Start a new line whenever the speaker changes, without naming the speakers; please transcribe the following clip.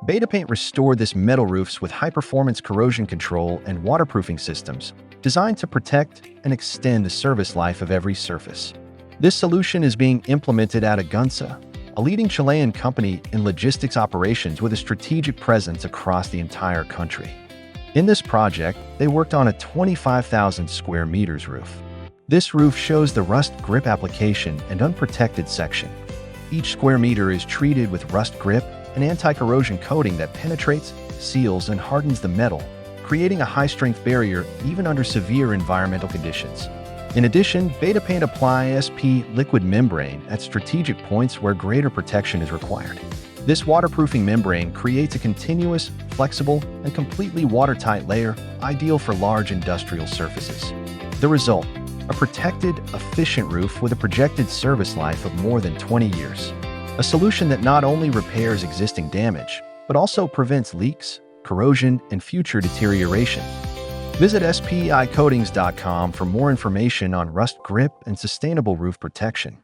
Betapaint restored this metal roofs with high-performance corrosion control and waterproofing systems designed to protect and extend the service life of every surface. This solution is being implemented at AGUNSA, a leading Chilean company in logistics operations with a strategic presence across the entire country. In this project, they worked on a 25,000 square meters roof. This roof shows the rust grip application and unprotected section. Each square meter is treated with rust grip, an anti-corrosion coating that penetrates, seals, and hardens the metal, creating a high-strength barrier even under severe environmental conditions. In addition, Betapaint apply SP liquid membrane at strategic points where greater protection is required. This waterproofing membrane creates a continuous, flexible, and completely watertight layer, ideal for large industrial surfaces. The result: a protected, efficient roof with a projected service life of more than 20 years. A solution that not only repairs existing damage, but also prevents leaks, corrosion, and future deterioration. Visit SPIcoatings.com for more information on rust grip and sustainable roof protection.